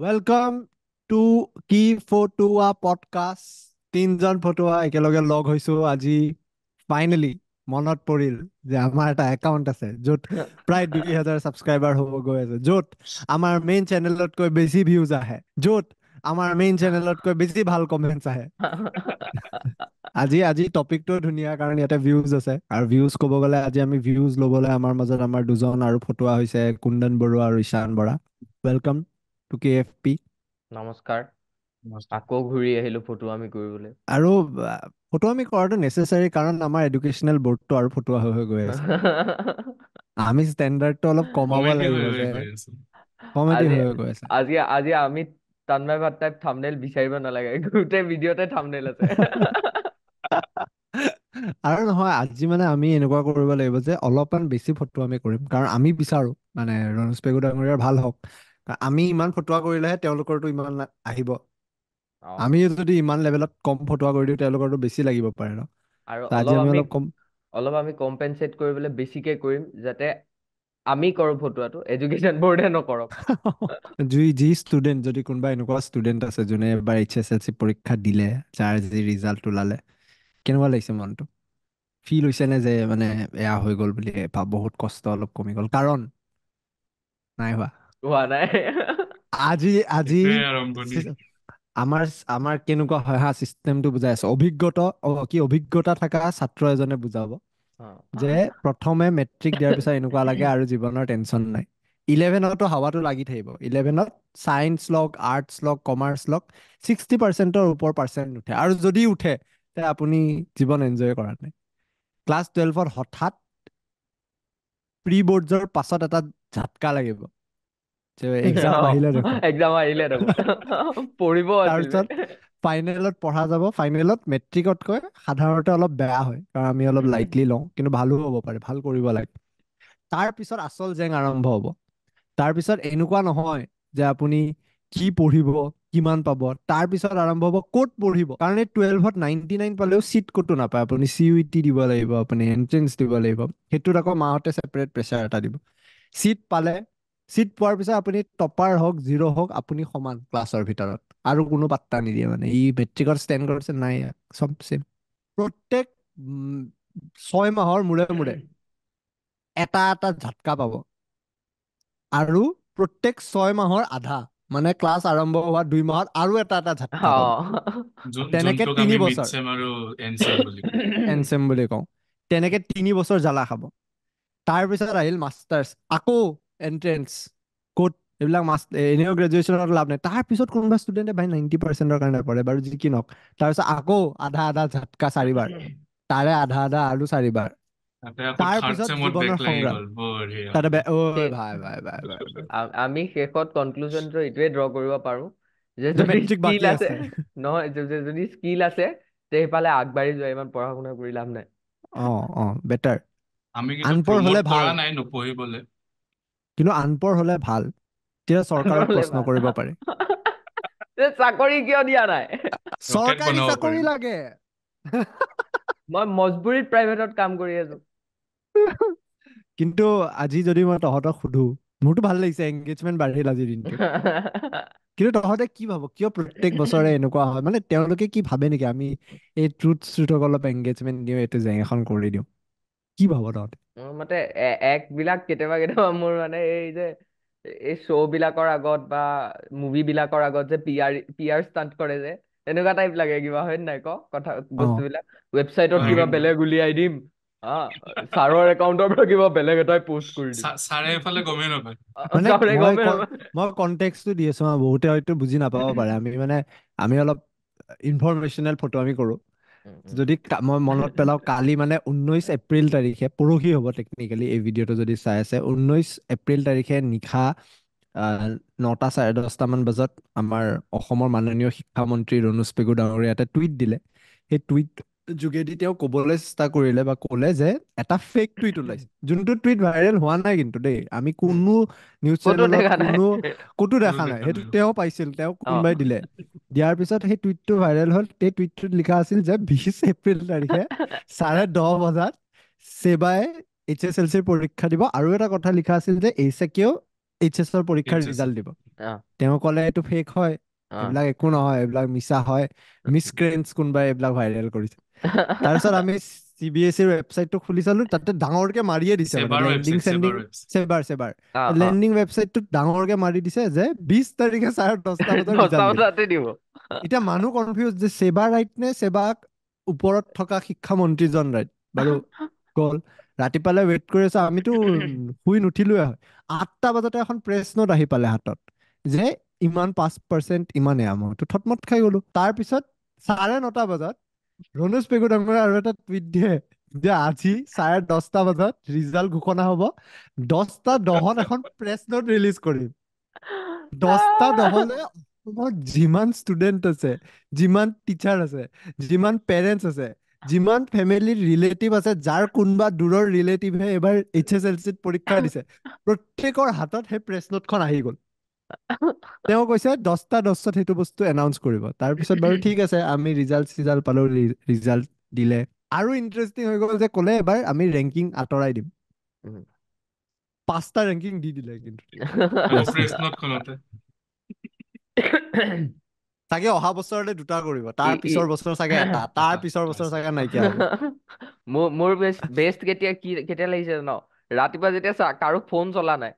Welcome to কি ফটোৱা podcast. তিনজন ফটোৱা একেলগে লগ হৈছো আজি। ফাইনেলি মনত পৰিল যে আমাৰ এটা একাউণ্ট আছে য'ত প্ৰায় 2,000 ছাবস্ক্ৰাইবাৰ হ'ব গৈ আছে, য'ত আমাৰ মেইন চেনেলতকৈ বেছি ভিউজ আহে, য'ত আমাৰ মেইন চেনেলতকৈ বেছি ভাল কমেণ্টছ আহে। আজি আজি টপিকটো ধুনীয়া কাৰণ ইয়াতে ভিউজ আছে, আৰু ভিউজ ক'ব গ'লে আজি আমি ভিউজ ল'বলৈ আমাৰ মাজত আমাৰ দুজন আৰু ফটোৱা হৈছে কুন্দন বৰুৱা আৰু Ishan Bora. Welcome to K F P. নমস্কাৰ। আকৌ ঘূৰি আহিলো ফটো আমি কৰিবলৈ। আৰু ফটো আমি কৰাটো নেচেচাৰী কাৰণ আমাৰ এডুকেশ্যনেল বৰ্ডটো আৰু ফটোৱা হৈ গৈ আছে। আমি ষ্টেণ্ডাৰ্ডটো অলপ কমাব কমেডি হৈ লাগিব হৈ যে গৈ আছে। কমেডি আজি হৈ গৈ আছে। আজি আজি আমি তন্ময় ভাট টাইপ থাম্বনেইল বিচাৰিব নালাগে, গোটেই ভিডিঅ'তে থাম্বনেইল আছে। আৰু নহয়, আজি মানে আমি এনেকুৱা কৰিব লাগিব যে অলপমান বেছি ফটো আমি কৰিম কাৰণ আমি বিচাৰো মানে ৰণোজ পেগু ডাঙৰীয়াৰ ভাল হওক। আমি ইমান ফটোৱা কৰিলেহে তেওঁলোকৰটো ইমান আহিব। অ, আমি যদি ইমান লেভেলত কম ফটোৱা কৰি দিওঁ তেওঁলোকৰটো বেছি লাগিব পাৰে ন। আৰু তো আজি আমি অলপ কম অলপ আমি কম্পেনচেট কৰিবলৈ বেছিকে কৰিম যাতে আমি কৰো ফটোৱাটো, এডুকেশ্যন বৰ্ডে নকৰক। যি ষ্টুডেণ্ট, যদি কোনোবা এনেকুৱা ষ্টুডেণ্ট আছে যোনে এবাৰ HSLC পৰীক্ষা দিলে, যাৰ যি ৰিজাল্ট ওলালে, কেনেকুৱা লাগিছে মনটো? ফিল হৈছে নে যে মানে এয়া হৈ গ'ল বুলি, বহুত কষ্ট অলপ কমি গ'ল? কাৰণ নাই হোৱা। হোৱা নাই। আজি আজি এইটোৱে আৰম্ভণি। আমাৰ আমাৰ কেনেকুৱা হয় হা, চিষ্টেমটো বুজাই আছো। অভিজ্ঞতা থকা ছাত্ৰ এজনে বুজাব অ। যে প্ৰথমে মেট্ৰিক দিয়াৰ পিছত এনেকুৱা লাগে আৰু জীৱনৰ টেনচন নাই। 11তো হাৱাটো লাগি থাকিব। 11ত ছায়েন্স লওক, আৰ্টছ লওক, কমাৰ্চ লওক, 60%-ৰ ওপৰ পাৰ্চেণ্ট নুঠে, আৰু যদি উঠে তে আপুনি জীৱন এনজয় কৰা নাই। ক্লাছ 12ত হঠাৎ প্ৰি বৰ্ডছৰ পাছত এটা ঝাটকা লাগিব যে এক্সাম আহিলে দেখোন। এক্সাম আহিলে দেখোন পঢ়িব আছিল বে। তাৰপিছত ফাইনেলত পঢ়া যাব। ফাইনেলত মেট্ৰিকতকৈ সাধাৰণতে অলপ বেয়া হয় কাৰণ আমি অলপ লাইটলি লওঁ, কিন্তু ভালো হ'ব পাৰে, ভাল কৰিব লাগে। তাৰ পিছত আচল জেং আৰম্ভ হ'ব। তাৰপিছত এনেকুৱা নহয় যে আপুনি কি পঢ়িব, কিমান পাব, তাৰপিছত আৰম্ভ হ'ব ক'ত পঢ়িব। কাৰণ এই 12ত 99 পালেও চিট ক'তো নাপায়। আপুনি CUET দিব লাগিব, আপুনি এন্ট্ৰেন্স দিব লাগিব, সেইটোত আকৌ মাহঁতে ছেপাৰেট প্ৰেছাৰ এটা দিব। চিট পালে, চিট পোৱাৰ পিছত আপুনি টপাৰ হওক, জিৰ' হওক, আপুনি সমান ক্লাছৰ ভিতৰত, আৰু কোনো পাত্তা নিদিয়ে। মানে ই মেট্ৰিকত ষ্টেণ্ড কৰিছে নাই, চব চেম। প্ৰত্যেক 6 মাহৰ মূৰে মূৰে এটা এটা ঝাটকা পাব, আৰু প্ৰত্যেক 6 মাহৰ আধা, মানে ক্লাছ আৰম্ভ হোৱা 2 মাহত আৰু এটা এটা ঝাটকা পাব। তেনেকে যোনটোক আমি 3 বছৰ মিডছেম আৰু এনছেম বুলি কওঁ। এনচেম বুলি কওঁ। তেনেকে 3 বছৰ জ্বালা খাব। তাৰপিছত আহিল মাষ্টাৰ্ছ, আকৌ এন্ট্ৰেন্স, ক'ত এইবিলাক এনেও গ্ৰেজুৱেশ্যনত লাভ নাই। তাৰপিছত কোনোবা ষ্টুডেণ্টে 90%-ৰ কাৰণে পঢ়ে বাৰু, যি কি নহওক। তাৰপিছত আকৌ আধা আধা ঝাটকা 4 বাৰ, তাৰে আধা আধা আৰু 4 বাৰ। তাতে আকৌ থাৰ্ড তাৰপিছত চেমত বেক জীৱনৰ লাগি সংগ্ৰাম। গ'ল, বঢ়িয়া। তাতে সেই- ভাই ভাই ভাই ভাই ভাই। আমি শেষত কনক্লুজনটো এইটোৱে ড্ৰ কৰিব পাৰো যে যে যদি মেট্ৰিক স্কিল বাকী আছে, নহয় যদি স্কিল আছে তে সেইফালে আগবাঢ়ি যোৱা, ইমান পঢ়া শুনা কৰি লাভ নাই। বেটাৰ। আমি কিন্তু আনপঢ় হলে প্ৰমোট ভাল, কৰা নাই নপঢ়িবলৈ। কিন্তু আনপঢ় হলে ভাল, তেতিয়া চৰকাৰক নহ'লে প্ৰশ্ন ভাল। কৰিব পাৰে। তে চাকৰি কিয় দিয়া নাই? ৰকেট চৰকাৰী বনাব চাকৰি পাৰিম। লাগে। মই মজবুৰিত প্ৰাইভেটত কাম কৰি আছো। কিন্তু আজি যদি মই তহঁতক সুধো, মোৰতো ভাল লাগিছে, এংগেজমেণ্ট বাঢ়িল আজিৰ দিনটোত। কিন্তু তহঁতে কি ভাব, কিয় প্ৰত্যেক বছৰে এনেকুৱা হয়? মানে তেওঁলোকে কি ভাবে নেকি আমি এই শ্ৰুতক অলপ এংগেজমেণ্ট দিওঁ, এইটো জেং এখন কৰি দিওঁ? কি ভাব তহঁতে? মোৰ মতে এক বিলাক কেতিয়াবা কেতিয়াবা মোৰ মানে এই যে এই শ্ব' বিলাকৰ আগত বা মুভি বিলাকৰ আগত যে পি আৰ ষ্টাণ্ট কৰে যে, তেনেকুৱা টাইপ লাগে কিবা, হয় নে নাই ক কথা অ বস্তুবিলাক? ৱেবছাইটত হয় কিবা কিন্তু বেলেগ উলিয়াই দিম, ছাৰৰ একাউণ্টৰ পৰা কিবা বেলেগ এটাই পোষ্ট কৰি দিম। ছাৰে এইফালে গমেই নাপায়। মানে ছাৰে গমেই নাপায়। মই কনটেক্সটো দি আছো, বহুতে হয়তো বুজি নাপাব পাৰে। আমি অলপ ইনফৰমেশ্যনেল ফটো আমি কৰো। যদি মই মনত পেলাওঁ, কালি মানে 19 এপ্ৰিল তাৰিখে, পৰহি হ'ব টেকনিকেলি এই ভিডিঅ'টো যদি চাই আছে, 19 এপ্ৰিল তাৰিখে নিশা 9:30-10:30 বজাত আমাৰ অসমৰ মাননীয় শিক্ষামন্ত্ৰী ৰণোজ পেগু ডাঙৰীয়া এটা টুইট দিলে। সেই টুইট যোগেদি তেওঁ ক'বলৈ চেষ্টা কৰিলে বা ক'লে যে এটা ফেক টুইট ওলাইছে, যোনটো টুইট ভাইৰেল হোৱা নাই কিন্তু দেই। আমি কোনো নিউজ ক'তো চেনেলত দেখা নাই। ক'তো দেখা নাই। সেইটো তেওঁ পাইছিল, তেওঁ অ কোনোবাই দিলে। দিয়াৰ পিছত সেই টুইটটো ভাইৰেল হ'ল। সেই টুইটটোত লিখা আছিল যে 20 এপ্ৰিল তাৰিখে 10:30 বজাত ছেবাই HSLCৰ পৰীক্ষা দিব, আৰু এটা কথা লিখা আছিল যে এইচেকেও HSৰ পৰীক্ষাৰ HSC ৰিজাল্ট দিব। অ তেওঁ ক'লে এইটো ফেক হয়, অ এইবিলাক একো নহয়, এইবিলাক মিছা হয়, মিছক্ৰেন্স কোনোবাই এইবিলাক ভাইৰেল কৰিছে। তাৰপিছত আমি CBSE ৰ ৱেবছাইটটো খুলি চালো, তাতে ডাঙৰকে মাৰিয়ে দিছে মানে চেবাৰ লেণ্ডিং ৱেবছাইট চেণ্ডিং চেবাৰ অ অ লেণ্ডিং ৱেবছাইটটোত ডাঙৰকে মাৰি দিছে যে 20 তাৰিখে 10:30 বজাত 10টা ৰিজাল্ট দিম। বজাতে দিব। এতিয়া মানুহ কনফিউজ যে সেবা ৰাইট নে সেবাক ওপৰত থকা শিক্ষামন্ত্ৰীজন ৰাইট। বাৰু গ'ল, ৰাতিপুৱালে ৱেইট কৰি আছো, আমিতো শুই নুঠিলোৱে হয়। 8টা বজাতে এখন প্ৰেছ নোট আহি পালে হাতত যে ইমান 5% ইমানে, মইতো থতমত খাই গলো। তাৰপিছত 9:30 বজাত ৰণোজ পেগু ডাঙৰে আৰু এটা টুইট দিয়ে যে আজি 10:30 বজাত ৰিজাল্ট ঘোষণা হ'ব, 10:10 এখন প্ৰেছ নোট ৰিলিজ কৰিম। 10:10 অসমৰ যিমান ষ্টুডেণ্ট আছে, যিমান টিচাৰ আছে, যিমান পেৰেণ্টছ আছে, যিমান ফেমিলিৰ ৰিলেটিভ আছে, যাৰ কোনোবা দূৰৰ ৰিলেটিভে এবাৰ HSLCত পৰীক্ষা দিছে, প্ৰত্যেকৰ হাতত সেই প্ৰেছ নোটখন আহি গ'ল। তেওঁ কৈছে 10:10 সেইটো বস্তু এনাউন্স কৰিব। তাৰপিছত বাৰু ঠিক আছে, আমি ৰিজাল্ট পালো, ৰিজাল্ট দিলে। আৰু ইণ্টাৰেষ্টিং হৈ গ'ল যে ক'লে এবাৰ আমি ৰেংকিং আঁতৰাই দিম। 5টা ৰেংকিং দি দিলে, কিন্তু প্ৰেছ নোটখনতে। চাগে অহা বছৰলৈ 2টা কৰিব, তাৰ পিছৰ বছৰ চাগে এটা, তাৰ পিছৰ বছৰ চাগে নাইকিয়া হ'ব। মোৰ বেষ্ট কেতিয়া লাগিছে ন, ৰাতিপুৱা যেতিয়া কাৰো ফোন চলা নাই।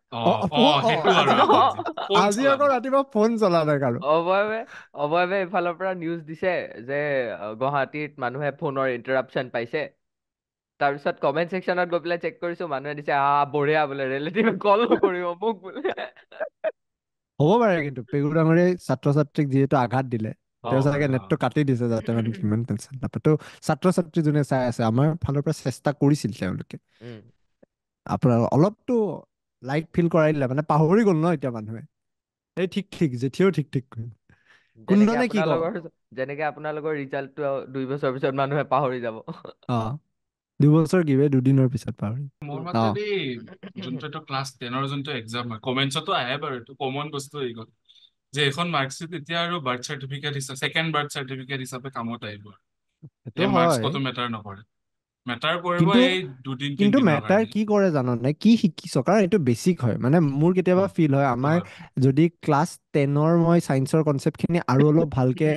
সেইটো আৰু ফোন আজি চলা আকৌ ৰাতিপুৱা ফোন চলা নাই কাৰো। অবয়বে এইফালৰ পৰা নিউজ দিছে যে গুৱাহাটীত মানুহে ফোনৰ ইণ্টাৰাপশ্যন পাইছে। তাৰপিছত কমেণ্ট ছেকশ্যনত গৈ পেলাই চেক কৰিছো, মানুহে দিছে বঢ়িয়া বোলে, ৰিলেটিভে কল নকৰিব মোক বোলে। হ'ব পাৰে, কিন্তু পেগু ডাঙৰে ছাত্ৰ ছাত্ৰীক যিহেতু আঘাত দিলে, তেওঁ চাগে নেটটো কাটি দিছে যাতে মানে ইমান টেনচন নাপায়। তো ছাত্ৰ ছাত্ৰী যোনে চাই আছে, আমাৰ ফালৰ পৰা চেষ্টা কৰিছিল তেওঁলোকে, আপোনাৰ অলপতো লাইট ফিল কৰাই দিলে, মানে পাহৰি গ'ল ন এতিয়া মানুহে। এই ঠিক জেঠিও ঠিক কুন্দনে কি কওঁ? যেনেকে আপোনালোকৰ ৰিজাল্টটো 2 বছৰ পিছত মানুহে পাহৰি যাব। 2 বছৰ কি 2 দিনৰ পিছত পাহৰি। মোৰ মতে যোনটো এইটো ক্লাছ 10ৰ যোনটো এক্সাম হয়, কমেন্টছতো আহে বাৰু, এইটো কমন বস্তু হৈ গ'ল যে এইখন মাৰ্কশ্বিট এতিয়া আৰু বাৰ্থ চাৰ্টিফিকেট হিচাপে, ছেকেণ্ড বাৰ্থ চাৰ্টিফিকেট হিচাপে কামত আহিব। সেইটো এই মাৰ্কছ হয়, কতো মেটাৰ নকৰে, মেটাৰ কৰিব কিন্তু এই 2-3 কিন্তু দিনৰ মেটাৰ কাৰণে। কি কৰে জাননে, কি শিকিছ, কাৰণ এইটো বেছিক হয়। মানে মোৰ কেতিয়াবা ফিল হয়, আমাৰ যদি ক্লাছ 10ৰ মই চাইন্সৰ কনচেপ্টখিনি আৰু অলপ ভালকে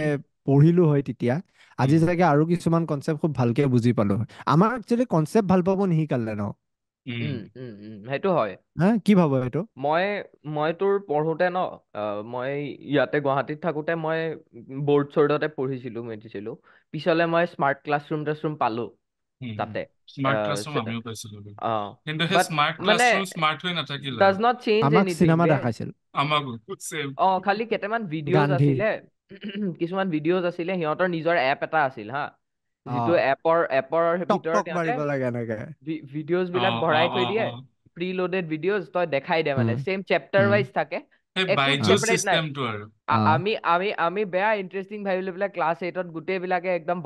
পঢ়িলো হয়, তেতিয়া আজি চাগে আৰু কিছুমান কনচেপ্ট খুব ভালকে বুজি পালো হয়। আমাৰ একচুৱেলি কনচেপ্ট ভাল পাব নিশিকালে ন। সেইটো হয়। কি ভাব এইটো? মই তোৰ পঢ়োতে ন, মই ইয়াতে গুৱাহাটীত থাকোতে মই বৰ্ড চৰ্ডতে পঢ়িছিলো, মেলিছিলো। পিছলে মই স্মাৰ্ট ক্লাছৰুম পালো তাতে। স্মাৰ্ট ক্লাছৰুম আমিও পাইছিলো, কিন্তু সেই বাট স্মাৰ্ট মানে ক্লাছৰুম স্মাৰ্ট হৈ নাথাকিল ডাজ আৰু। নট চেঞ্জ আমাক এনিথিং চিনেমা বে। দেখাইছিল, আমাকো চেম। খালি কেইটামান ভিডিঅ'জ গান্ধী। আছিলে, কিছুমান ভিডিঅ'জ আছিলে, সিহঁতৰ নিজৰ এপ এটা আছিল হা, যিটো এপৰ টক ভিতৰত টক সিহঁতে মাৰিব লাগে এনেকে। ভিডিঅ'জ বিলাক ভৰাই থৈ দিয়ে, প্ৰি লোডেড ভিডিঅ'জ, তই দেখাই দে মানে, চেম চেপ্টাৰ ৱাইজ থাকে, সেই একো বাইজুচ ছেপাৰেট নাই। চিষ্টেমটো আৰু। আমি বেয়া ইণ্টাৰেষ্টিং ভাবি লৈ পেলাই ক্লাছ 8ত গোটেই বিলাকে একদম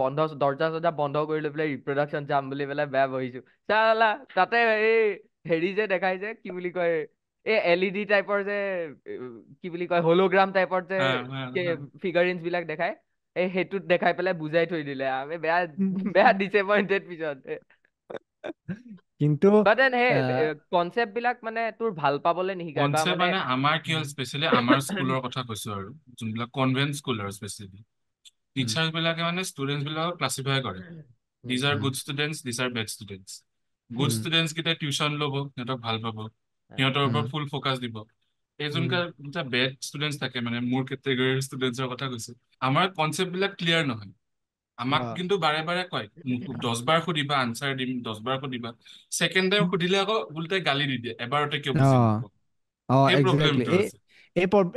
দৰ্জা চৰ্জা বন্ধ কৰি লৈ পেলাই ৰিপ্ৰডাকশ্যন চাম বুলি পেলাই বেয়া বহিছো। চালা তাতে এই হেৰি যে দেখাই যে, কি বুলি কয়, এই LED টাইপৰ যে, কি বুলি কয়, হলোগ্ৰাম টাইপৰ যে ফিগাৰিনছ বিলাক দেখাই, সেইটোত দেখাই পেলাই বুজাই থৈ দিলে। আমি বেয়া ডিসএপইন্টেড পিছত। কিন্তু বাট সেই কনচেপ্ট বিলাক মানে তোৰ ভাল পাবলে নিশিকায়, বা কনচেপ্ট মানে মানে আমাৰ কি হ'ল, স্পেচিয়েলি আমাৰ স্কুলৰ কথা কৈছো আৰু, যোনবিলাক কনভেন্ট স্কুল আৰু স্পেচিয়েলি টিচাৰ্ছ বিলাকে মানে ষ্টুডেণ্টছ বিলাকক ক্লাছিফাই কৰে, these are good students, these are bed students. Good students কেইটাই টিউচন ল'ব, সিহঁতক ভাল পাব, সিহঁতৰ ওপৰত ফুল ফ'কাছ দিব। এই যোনকেইটা বেড ষ্টুডেণ্টছ থাকে, মানে মোৰ কেটেগৰীৰ ষ্টুডেণ্টছৰ কথা কৈছো, আমাৰ কনচেপ্ট বিলাক ক্লিয়াৰ নহয়। আমাক কিন্তু বাৰে বাৰে কয়, 10 বাৰ সুধিবা আনচাৰ দিম, 10 বাৰ সুধিবা, ছেকেণ্ড টাইম সুধিলে আকৌ উল্টাই গালি দি দিয়ে, এবাৰতে কিয় বুজি নাপাওঁ। সেই একজেক্টলি, প্ৰব্লেমটো আছে।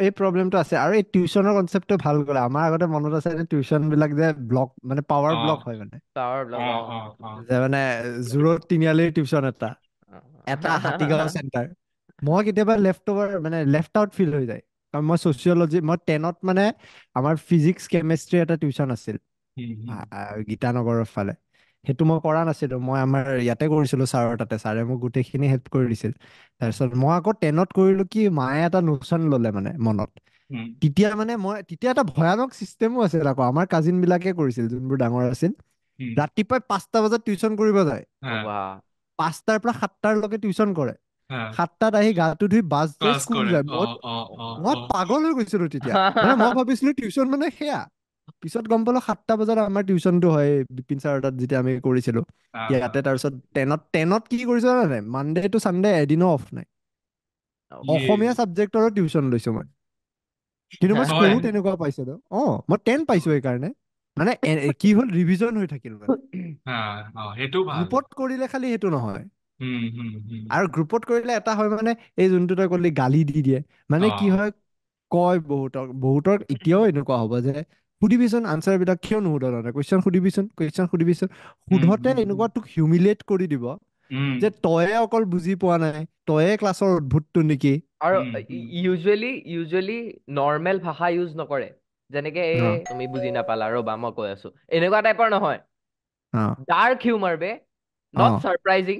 এই প্ৰব্লেমটো আছে। আৰু এই টিউচনৰ কনচেপ্টটো ভাল গ'লে, আমাৰ আগতে মনত আছে টিউচন বিলাক যে ব্লক, মানে পাৱাৰ ব্লক হয়, মানে যে মানে জোৰত তিনিআলিৰ টিউচন এটা হাতীগাঁও চেণ্টাৰ। মই কেতিয়াবা লেফ্ট আউট ফিল হৈ যায়, কাৰণ মই ছচিয়লজি, মই 10ত মানে আমাৰ ফিজিক্স কেমেষ্ট্ৰি এটা টিউচন আছিল গীতানগৰৰ ফালে। সেইটো মই কৰা নাছিলো, মই আমাৰ ইয়াতে কৰিছিলো ছাৰৰ তাতে, ছাৰে মোক গোটেইখিনি হেল্প কৰি দিছিল। তাৰপিছত মই আকৌ 10ত কৰিলো কি, মায়ে এটা নোচন ললে মানে মনত। তেতিয়া মানে তেতিয়া এটা ভয়ানক চিষ্টেমো আছিল আকৌ, আমাৰ কাজিন বিলাকে কৰিছিল, যোনবোৰ ডাঙৰ আছিল। ৰাতিপুৱাই 5টা বজাত টিউচন কৰিব যায়, 5টাৰ পৰা 7টালৈকে টিউচন কৰে। হা 7টাত আহি গাটো ধুই বাছ লৈ ক্লাছ স্কুল কৰে যায়। মই পাগল হৈ গৈছিলো তেতিয়া। মানে মই ভাবিছিলো টিউচন মানে সেয়া। পিছত গম পালো 7টা বজাত আমাৰ টিউচনটো হয় বিপিন ছাৰৰ তাত যেতিয়া আমি কৰিছিলো ইয়াতে। তাৰপিছত টেনত কি কৰিছো জানা নাই? মানডে টু চানডে এদিনো অফ নাই। অসমীয়া ছাবজেক্টৰো টিউচন লৈছো মই। কিন্তু মই তই স্কোৰো তেনেকুৱা পাইছিলো। মই 10 পাইছো সেইকাৰণে। মানে কি হ'ল, ৰিভিজন হৈ থাকিল মানে। হা সেইটো ভাল। গ্ৰুপত কৰিলে খালি সেইটো নহয়। হুম। আৰু গ্ৰুপত কৰিলে এটা হয় মানে, এই যোনটো তই ক'লি গালি দি দিয়ে, মানে কি হয় কয় বহুতৰ এতিয়াও এনেকুৱা হ'ব যে সুধিবিচোন আনচাৰ বিলাক, কিয় নুসুধ তহঁতে? কুৱেশ্যন সুধিবিচোন। সোধতে এনেকুৱা তোক হিউমিলেট কৰি দিব যে তয়ে অকল বুজি পোৱা নাই, তয়ে ক্লাছৰ উদ্ভুতটো নেকি। আৰু ইউজুৱেলি নৰ্মেল ভাষা ইউজ নকৰে। যেনেকে তুমি বুজি নাপালা, ৰ'বা মই কৈ আছো, এনেকুৱা টাইপৰ নহয়। ডাৰ্ক হিউমাৰ বে, নট ছাৰপ্ৰাইজিং।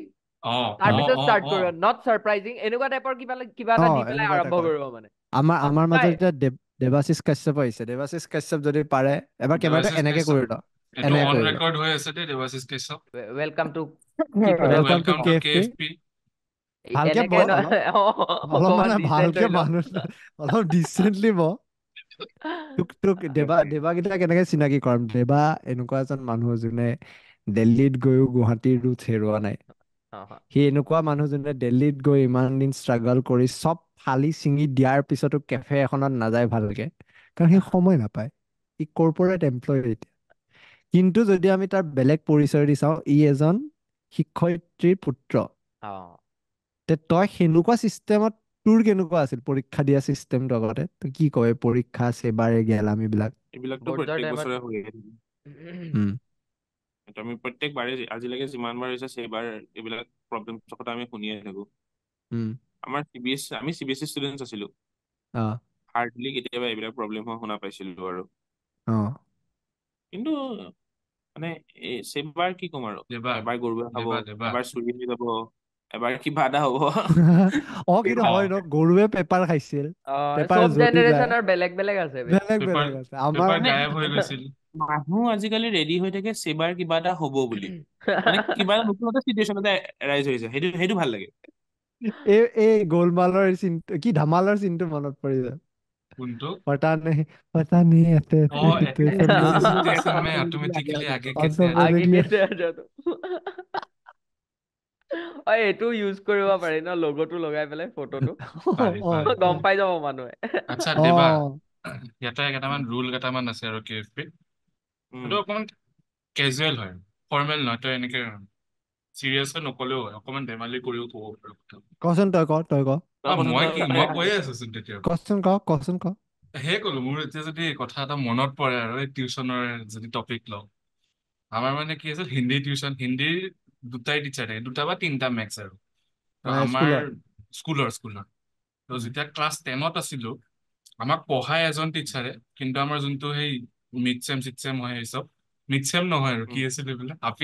তাৰপিছত ষ্টাৰ্ট কৰিব নট ছাৰপ্ৰাইজিং, এনেকুৱা টাইপৰ কিবা এটা দি পেলাই আৰম্ভ কৰিব মানে। আমাৰ মাজত এতিয়া দেৱাশিষ কাশ্যপ আহিছে। দেৱাশিষ কাশ্যপ যদি পাৰে এবাৰ কেমেৰাটো এনেকে কৰি ল। এইটো অন ৰেকৰ্ড হৈ আছে দেই Debashish Kashyap. Welcome to welcome to KFP। ভালকে ব, অলপ মানে ভালকে মানুহ, অলপ ডিচেণ্টলি ব। তোক দেৱাকেইটা কেনেকে চিনাকি কৰাম? দেৱা এনেকুৱা এজন মানুহ যোনে দিল্লীত গৈও গুৱাহাটীৰ ৰুট হেৰুওৱা নাই। সি এনেকুৱা মানুহ যোনে দিল্লীত গৈ ইমান দিন ষ্ট্ৰাগল কৰি চব ফালি চিঙি দিয়াৰ পিছতো কেফে এখনত নাযায় ভালকে, কাৰণ সি সময় নাপায়। ই কৰ্পৰেট এমপ্লয় এতিয়া। কিন্তু যদি আমি তাৰ বেলেগ পৰিচয় দি চাওঁ, ই এজন শিক্ষয়িত্ৰীৰ পুত্ৰ। তই সেনেকুৱা চিষ্টেমত তোৰ কেনেকুৱা আছিল পৰীক্ষা দিয়া চিষ্টেমটো আগতে? তই কি কয় পৰীক্ষা চেবাৰে গেলাম এইবিলাকতো প্ৰত্যেক বছৰে হৈ থাকে। আমি প্ৰত্যেকবাৰে আজিলৈকে যিমানবাৰ হৈছে সেইবাৰ এইবিলাক প্ৰব্লেম কথা আমি শুনিয়ে থাকো। আমাৰ আমি CBSE ষ্টুডেণ্টছ আছিলো। হাৰ্ডলি কেতিয়াবা এইবিলাক প্ৰব্লেম হোৱা শুনা পাইছিলো আৰু। কিন্তু মানে সেইবাৰ কি ক'ম আৰু, এবাৰ গৰুৱে খাব, এবাৰ চুৰি হৈ যাব, এবাৰ কিবা এটা হ'ব। কিন্তু হয় ন, গৰুৱে পেপাৰ খাইছিল। পেপাৰ চব জ্বলি যায়। জেনেৰেশ্যনৰ বেলেগ বেলেগ আছে বে। বেলেগ আছে। আমাৰ গায়ব হৈ গৈছিল। মানুহ আজিকালি ৰেডি হৈ থাকে সেইবাৰ কিবা এটা হ'ব বুলি, মানে কিবা এটা নতুন এটা চিটুৱেশ্যন এটা এৰাইজ হৈছে। সেইটো ভাল লাগে। এই গোলমালৰ চিনটো, কি ধামালৰ চিনটো মনত পৰি যায়। কোনটো? पता नहीं पता नहीं ऐसे सिचुएशन में सिचुएशन में ऑटोमेटिकली आगे कैसे आगे कैसे आ जाओ तुम। এইটো ইউজ কৰিব পাৰি ন, লগোটো লগাই পেলাই ফটোটো গম পাই যাব মানুহে। আচ্ছা দেৱা, ইয়াতে ৰুল কেইটামান আছে আৰু KFP। সেইটো অকমান কেজুৱেল হয়, ফৰ্মেল নহয়। তই এনেকে চিৰিয়াছ হৈ নকলেও হয়, অকমান ধেমালি কৰিও ক'ব পাৰো কথা। কচোন তই ক মই কৈয়ে আছোচোন তেতিয়া। কচোন ক। সেই ক'লো, মোৰ এতিয়া যদি কথা এটা মনত পৰে আৰু এই টিউচনৰ যদি টপিক লওঁ, আমাৰ মানে কি আছিল হিন্দী টিউচন। হিন্দীৰ দুটাই টিচাৰ থাকে, 2টা বা 3টা মেক্স আৰু। আমাৰ স্কুলৰ তো যেতিয়া ক্লাছ 10ত আছিলো, আমাক পঢ়াই এজন টিচাৰে, কিন্তু আমাৰ যোনটো সেই মিড চেম হয়, এই চব মিড চেম নহয় আৰু কি আছিল এইবিলাক হাফ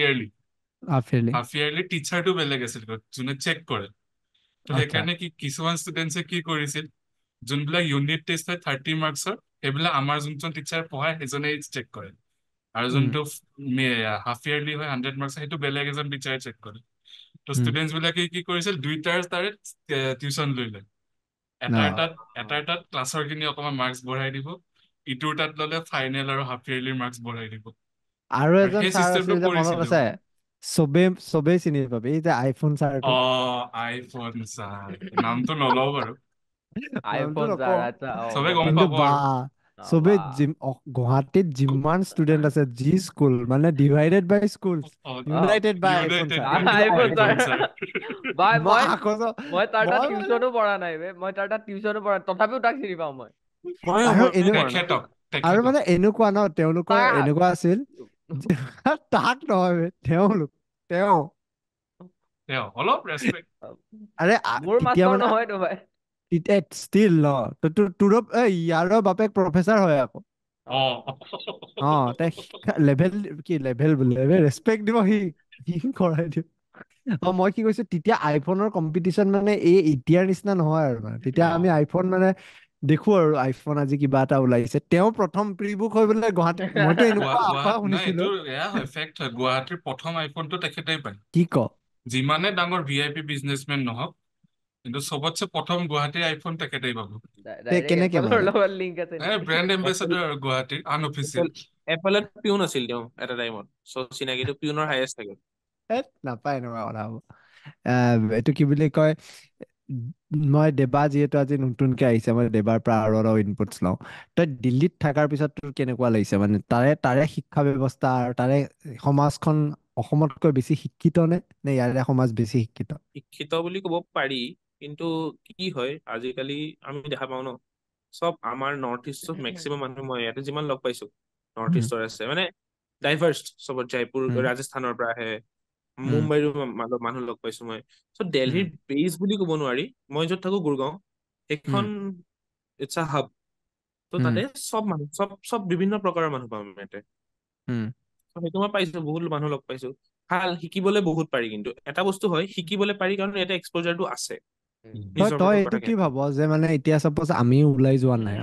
ইয়াৰলি টিচাৰটো বেলেগ আছিল, যোনে চেক কৰে। তো সেইকাৰণে কিছুমান ষ্টুডেণ্টছে কি কৰিছিল, যোনবিলাক ইউনিট টেষ্ট হয় 30 মাৰ্কছৰ, সেইবিলাক আমাৰ যোনজন টিচাৰ পঢ়ায় সেইজনেই চেক কৰে। আৰু যোনটো হাফ ইয়াৰলি হয় 100 মাৰ্কছৰ, সেইটো বেলেগ এজন টিচাৰে চেক কৰে। তো ষ্টুডেণ্টছ বিলাকে কি কৰিছিল, দুইটাৰ তাৰে টিউচন লৈ লয়। এটাৰ ক্লাছৰ খিনি অকমান মাৰ্কছ বঢ়াই দিব, ইটোৰ তাত ল'লে ফাইনেল আৰু হাফ ইয়াৰলিৰ মাৰ্কছ বঢ়াই দিব। আৰু এজন সেই ছাৰ চিষ্টেমটো আছিল যে মনত কৰিছিলো। আছে, চবেই চিনি পাবি, এই যে আইফোন ছাৰটো। আইফোন ছাৰ, নামটো নলওঁ বাৰু। আইফোন ছাৰ, আচ্ছা। চবে গম কিন্তু পাব বা আৰু। চবে গুৱাহাটীত যিমান ষ্টুডেন্ট আছে, যি স্কুল মানে ডিভাইডেড বাই স্কুল, ইউনাইটেড বাই আইফোন ছাৰ। মই তাৰ তাত টিউচনো পঢ়া নাই বে, তথাপিও তাক চিনি পাওঁ মই। আৰু মানে এনেকুৱা ন, তেওঁলোকৰ এনেকুৱা আছিল, তাক নহয় তেওঁ অলপ ৰেচপেক্ট। আৰে মোৰ মাষ্টৰ নহয়তো ভাই। ষ্টিল ন, তোৰ ইয়াৰ বাপেক প্ৰফেচাৰ হয় আকৌ। লেভেল ৰেচপেক্ট দিব, সি কৰাই দিও। মই কি কৈছো, তেতিয়া আইফোনৰ কম্পিটিশ্যন মানে এতিয়াৰ নিচিনা নহয় আৰু। মানে তেতিয়া আমি আইফোন মানে দেখো আৰু, আইফোন আজি কিবা এটা ওলাইছে, তেওঁ প্ৰথম প্ৰিবুক হৈ পেলাই গুৱাহাটীত, মইতো এনেকুৱা আশা শুনিছিলো। গুৱাহাটীৰ প্ৰথম আইফোনটো তেখেতেই পায়। কি ক? যিমানে ডাঙৰ VIP বিজনেছমেন নহওক, কিন্তু চবতছে প্ৰথম গুৱাহাটীৰ আইফোন তেখেতেই পাব। ডাইৰেক্ট কেনেকে এপলৰ মানে লগত লিংক আছে নেকি? ব্ৰেণ্ড এপল এম্বেচেডৰ আৰু গুৱাহাটীৰ আনঅফিচিয়েল। এপলত পিউন আছিল তেওঁ এটা টাইমত, চ' চিনাকিটো পিউনৰ হাইয়েষ্ট থাকে। নাপায় এনেকুৱা কথা হ'ব। এইটো কি বুলি কয়, মই দেবা যিহেতু আজি নতুনকে আহিছে, মই দেবাৰ পৰা আৰু অলপ ইনপুটছ লওঁ। তই দিল্লীত থকাৰ পিছত তোৰ কেনেকুৱা লাগিছে, মানে তাৰে শিক্ষা ব্যৱস্থা আৰু তাৰে সমাজখন অসমতকৈ বেছি শিক্ষিত নে ইয়াৰে সমাজ বেছি শিক্ষিত? শিক্ষিত বুলি ক'ব পাৰি, কিন্তু কি হয় আজিকালি আমি দেখা পাওঁ ন, চব আমাৰ নৰ্থ ইষ্টত মেক্সিমাম মানুহ মই ইয়াতে যিমান লগ পাইছো নৰ্থ উম, ইষ্টৰ আছে, মানে ডাইভাৰ্চ, চবত জয়পুৰ উম, ৰাজস্থানৰ পৰা আহে, উম, মুম্বাইৰো মানুহ লগ পাইছো মই। চ' উম, দেলহিৰ বেচ বুলি ক'ব নোৱাৰি, মই য'ত থাকো গুৰগাঁও, উম, সেইখন ইটছ আ হাব। ত' উম, তাতে চব মানুহ, চব বিভিন্ন প্ৰকাৰৰ মানুহ পাম ইয়াতে। উম, ত' সেইটো মই পাইছো, বহুত মানুহ লগ পাইছো। ভাল শিকিবলৈ বহুত পাৰি, কিন্তু এটা বস্তু হয় শিকিবলৈ পাৰি কাৰণ ইয়াতে এক্সপ'জাৰটো আছে। তই নিজৰ তই ওপৰত এইটো কথা কি কেনে ভাব যে মানে এতিয়া চাপোজ আমি ওলাই যোৱা নাই,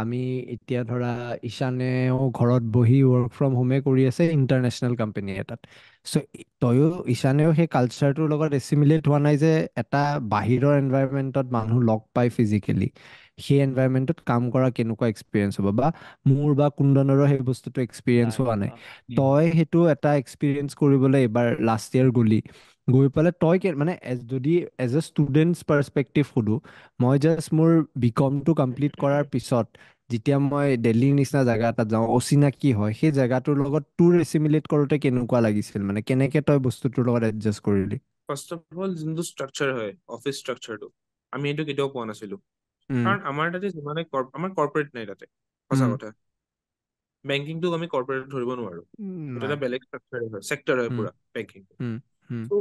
আমি এতিয়া ধৰা ঈশানেও ঘৰত বহি ৱৰ্ক ফ্ৰম হোমে কৰি আছে ইণ্টাৰনেশ্যনেল কোম্পানী এটাত। চ' তয়ো ঈশানেও সেই কালচাৰটোৰ লগত এছিমিলেট হোৱা নাই যে এটা বাহিৰৰ এনভাইৰনমেণ্টত মানুহ লগ পাই ফিজিকেলি সেই এনভাইৰনমেণ্টত কাম কৰা কেনেকুৱা এক্সপিৰিয়েঞ্চ হ'ব, বা মোৰ বা কুন্দনৰো সেই বস্তুটো এক্সপিৰিয়েঞ্চ নাই হোৱা নাই। হোৱা। তই সেইটো এটা এক্সপিৰিয়েঞ্চ কৰিবলৈ এইবাৰ লাষ্ট ইয়েৰ গৈ পেলাই তই মানে যদি এজ এ ষ্টুডেণ্টছ পাৰ্চপেক্টিভ সোধো, মই জাষ্ট মোৰ বিকমটো কমপ্লিট কৰাৰ পিছত যেতিয়া মই দিল্লীৰ নিচিনা জেগা এটাত যাওঁ, অচিনাকি হয়, সেই জেগাটোৰ লগত তোৰ এছিমিলেট কৰোঁতে কেনেকুৱা লাগিছিল, মানে কেনেকে তই বস্তুটোৰ লগত এডজাষ্ট কৰিলি? ফাৰ্ষ্ট অফ অল যোনটো ষ্ট্ৰাকচাৰ হয় অফিচ ষ্ট্ৰাকচাৰটো, আমি এইটো কেতিয়াও পোৱা নাছিলো। উম, কাৰণ আমাৰ তাতে যিমানে আমাৰ কৰ্পৰেট নাই তাতে, সঁচা উম, কথা। বেংকিংটোক আমি কৰ্পৰেট ধৰিব নোৱাৰো, এইটো নাই, এটা বেলেগ ষ্ট্ৰাকচাৰ হয়, চেক্টৰ হয় উম, পুৰা বেংকিং। উম, উম, ত'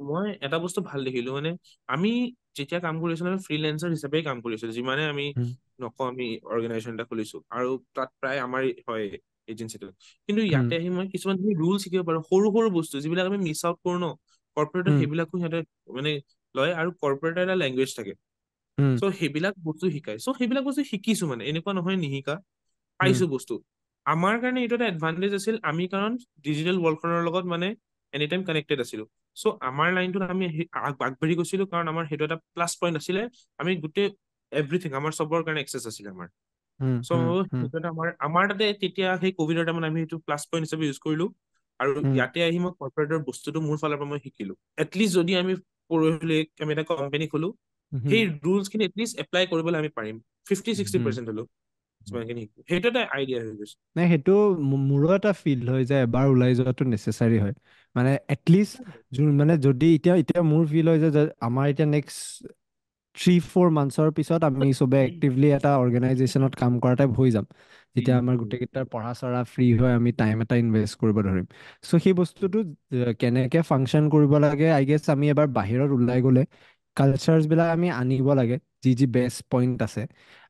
মই এটা বস্তু ভাল দেখিলো, মানে আমি যেতিয়া কাম কৰি আছিলো আমি ফ্ৰিলেন্সাৰ হিচাপে কাম কৰি আছিলো, যিমানে আমি উম, নকওঁ আমি অৰ্গেনাইজেশ্যন এটা খুলিছো আৰু তাত প্ৰায় আমাৰ হয় এজেঞ্চিটো। কিন্তু উম, ইয়াতে আহি মই কিছুমান ৰুল শিকিব পাৰো, সৰু সৰু বস্তু যিবিলাক আমি মিছ আউট কৰো ন, কৰ্পৰেটত উম, সেইবিলাকো সিহঁতে মানে লয়, আৰু কৰ্পৰেটৰ এটা লেংগুৱেজ থাকে। উম, চ' সেইবিলাক বস্তু শিকাই, চ' সেইবিলাক বস্তু শিকিছো, মানে এনেকুৱা নহয় নিশিকা, উম, পাইছো বস্তু। আমাৰ কাৰণে এইটো এটা এডভান্টেজ আছিল, আমি কাৰণ ডিজিটেল ৱৰ্ল্ডখনৰ লগত মানে এনি টাইম কানেক্টেড আছিলো। চ' আমাৰ লাইনটোত আমি আগবাঢ়ি গৈছিলো কাৰণ আমাৰ সেইটো এটা প্লাছ পইণ্ট আছিলে। আমি গোটেই এভৰিথিং আমাৰ চবৰ কাৰণে এক্সেছ আছিলে আমাৰ। উম, চ' উম, উম, সেইটো এটা আমাৰ তাতে তেতিয়া সেই কভিডৰ টাইমত আমি সেইটো প্লাছ পইণ্ট হিচাপে ইউজ কৰিলো। আৰু উম, ইয়াতে আহি মই কৰ্পৰেটৰ বস্তুটো মোৰ ফালৰ পৰা মই শিকিলো। এটলিষ্ট যদি আমি পৰহিলে আমি এটা কোম্পানী খোলো, উম, সেই ৰুলছ খিনি এটলিষ্ট এপ্লাই কৰিবলৈ আমি পাৰিম, 50-60% হলেও যিমানখিনি শিকো। সেইটো এটা আইডিয়া হৈ গৈছে। নাই সেইটো মোৰো এটা ফিল হয় যে এবাৰ ওলাই যোৱাটো নেচেচাৰী হয়, মানে এটলিষ্ট মানে যদি এতিয়া মোৰ ফিল হয় যে আমাৰ এতিয়া নেক্সট 3-4 মান্থছৰ পিছত আমি চবে এক্টিভলি এটা অৰ্গেনাইজেশ্যনত কাম কৰা টাইপ হৈ যাম, যেতিয়া আমাৰ গোটেইকেইটাৰ পঢ়া চঢ়া ফ্ৰী হয়, আমি টাইম এটা ইনভেষ্ট কৰিব ধৰিম। চ' সেই বস্তুটো কেনেকে ফাংচন কৰিব লাগে, আই গেছ আমি এবাৰ বাহিৰত ওলাই গ'লে কালচাৰ্ছবিলাক আমি আনিব লাগে, যি বেষ্ট পইণ্ট আছে।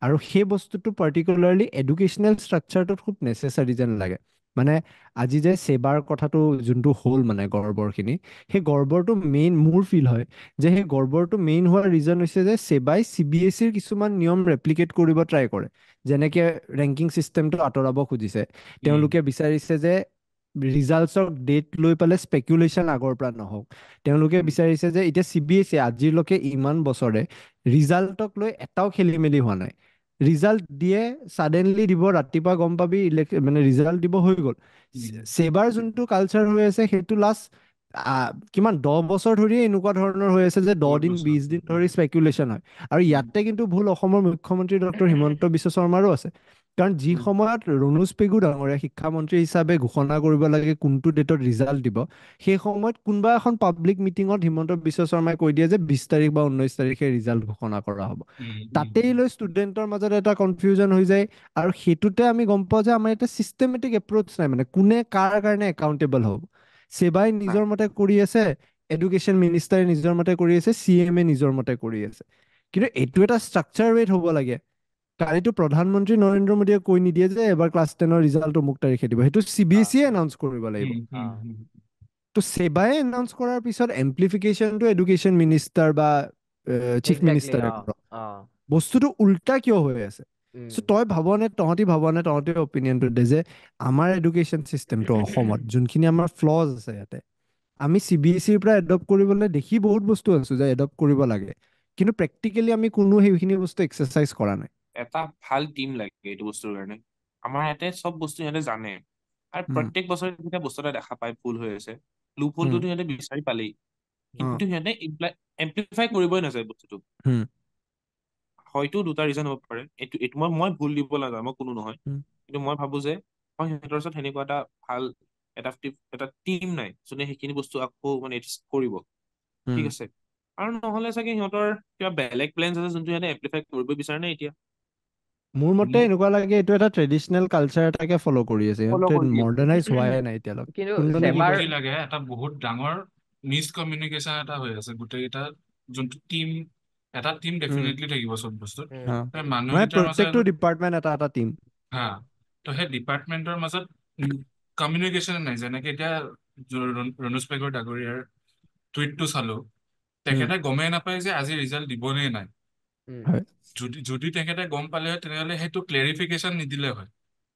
আৰু সেই বস্তুটো পাৰ্টিকুলাৰলি এডুকেশ্যনেল ষ্ট্ৰাকচাৰটোত খুব নেচেচাৰী যেন লাগে। মানে আজি যে ছেবাৰ কথাটো যোনটো হ'ল মানে গৰ্বৰখিনি, সেই গৰ্বৰটো মেইন মোৰ ফিল হয় যে সেই গৰ্বৰটো মেইন হোৱাৰ ৰিজন হৈছে যে ছেবাই CBSEৰ কিছুমান নিয়ম ৰেপ্লিকেট কৰিব ট্ৰাই কৰে। যেনেকে ৰেংকিং চিষ্টেমটো আঁতৰাব খুজিছে, তেওঁলোকে বিচাৰিছে যে ৰিজাল্টছৰ ডেট লৈ পেলাই স্পেকুলেশ্যন আগৰ পৰা নহওক। তেওঁলোকে বিচাৰিছে যে এতিয়া CBSE আজিলৈকে ইমান বছৰে ৰিজাল্টক লৈ এটাও খেলি মেলি হোৱা নাই। ৰিজাল্ট দিয়ে, ছাডেনলি দিব, ৰাতিপুৱা গম পাবি মানে ৰিজাল্ট দিব, হৈ গ'ল। ছেবাৰ যোনটো কালচাৰ হৈ আছে সেইটো লাষ্ট কিমান 10 বছৰ ধৰি এনেকুৱা ধৰণৰ হৈ আছে যে 10 বহুত দিন বছৰ 20 দিন ধৰি স্পেকুলেশ্যন হয়। আৰু ইয়াতে কিন্তু ভুল অসমৰ মুখ্যমন্ত্ৰী ডক্টৰ হিমন্ত বিশ্ব শৰ্মাৰো আছে। কাৰণ যি সময়ত ৰণোজ পেগু ডাঙৰীয়া শিক্ষামন্ত্ৰী হিচাপে ঘোষণা কৰিব লাগে কোনটো ডেটত ৰিজাল্ট দিব, সেই সময়ত কোনোবা এখন পাব্লিক মিটিঙত হিমন্ত বিশ্ব শৰ্মাই কৈ দিয়ে যে 20 তাৰিখ বা 19 তাৰিখে ৰিজাল্ট ঘোষণা কৰা হ'ব। তাতেই লৈ ষ্টুডেণ্টৰ মাজত এটা কনফিউজন হৈ যায়। আৰু সেইটোতে আমি গম পাওঁ যে আমাৰ এটা চিষ্টেমেটিক এপ্ৰ'চ নাই, মানে কোনে কাৰ কাৰণে একাউণ্টেবল হ'ব। ছেবাই নিজৰ মতে কৰি আছে, এডুকেশ্যন মিনিষ্টাৰে নিজৰ মতে কৰি আছে, CM এ নিজৰ মতে কৰি আছে। কিন্তু এইটো এটা ষ্ট্ৰাকচাৰ ৱেট হ'ব লাগে। কালিতো প্ৰধানমন্ত্ৰী নৰেন্দ্ৰ মোদীয়ে কৈ নিদিয়ে যে এবাৰ ক্লাছ 10ৰ ৰিজাল্ট অমুক তাৰিখে দিব, সেইটো CBSE এনাউন্স কৰিব লাগিব। তো ছেবাই এনাউন্স কৰাৰ পিছত এমপ্লিফিকেশ্যনটো এডুকেশ্যন মিনিষ্টাৰ বা চিফ একজেক্টলি। মিনিষ্টাৰে অ কৰক। অ বস্তুটো উল্টা কিয় হৈ আছে? চ' উম তহঁতি ভাবনে তহঁতি অপিনিয়নটো দে যে আমাৰ এডুকেশ্যন চিষ্টেমটো অসমত যোনখিনি আমাৰ ফ্লজ আছে, ইয়াতে আমি CBSEৰ পৰা এডপ্ট কৰিবলৈ দেখি বহুত বস্তু আছো যে এডপ্ট কৰিব লাগে, কিন্তু প্ৰেক্টিকেলি আমি কোনো সেইখিনি বস্তু এক্সাৰচাইজ কৰা নাই। এটা ভাল টিম লাগে এইটো বস্তুৰ কাৰণে। আমাৰ ইয়াতে চব বস্তু সিহঁতে জানে, আৰু প্ৰত্যেক বছৰে যেতিয়া বস্তু এটা দেখা পায় ভুল হৈ আছে, লুপ হোলটোতো সিহঁতে বিচাৰি পালেই, কিন্তু সিহঁতে এমপ্লিফাই কৰিবই নাযায় বস্তুটো। হয়তো দুটা ৰিজন হ'ব পাৰে, এইটো মই ভুল দিব নাযাওঁ, মই কোনো নহয়, কিন্তু মই ভাবো যে সিহঁতৰ ওচৰত সেনেকুৱা এটা ভাল এটা টিম নাই যোনে সেইখিনি বস্তু আকৌ মানে কৰিব। ঠিক আছে, আৰু নহলে চাগে সিহঁতৰ কিবা বেলেগ প্লেনছ আছে যোনটো সিহঁতে এমপ্লিফাই কৰিব বিচাৰে নাই এতিয়া। মোৰ মতে এনেকুৱা লাগে এইটো এটা ট্ৰেডিচনেল কালচাৰ এটাকে ফ'ল' কৰি আছে, ফ'ল' সিহঁতে কৰি আছে। মডাৰ্ণাইজ হোৱাই নাই এতিয়ালৈকে। কিন্তু কোনজনে মোৰ চেবাৰ কি লাগে এটা বহুত ডাঙৰ মিছকমিউনিকেশ্যন এটা হৈ আছে গোটেইকেইটা যোনটো টিম, এটা টিম ডেফিনেটলি থাকিব চব বস্তুত, মানে মানুহকেইটাৰ মাজত প্ৰত্যেকটো ডিপাৰ্টমেণ্ট এটা টিম। হা, তো সেই ডিপাৰ্টমেণ্টৰ মাজত কমিউনিকেশ্যন নাই। যেনেকে এতিয়া ৰণোজ পেগুৰ ডাঙৰীয়াৰ টুইটটো চালো, তেখেতে গমেই নাপায় যে আজি ৰিজাল্ট দিব নে নাই। যদি তেখেতে গম পালে হয় তেনেহ'লে সেইটো ক্লেৰিফিকেশ্যন নিদিলে হয়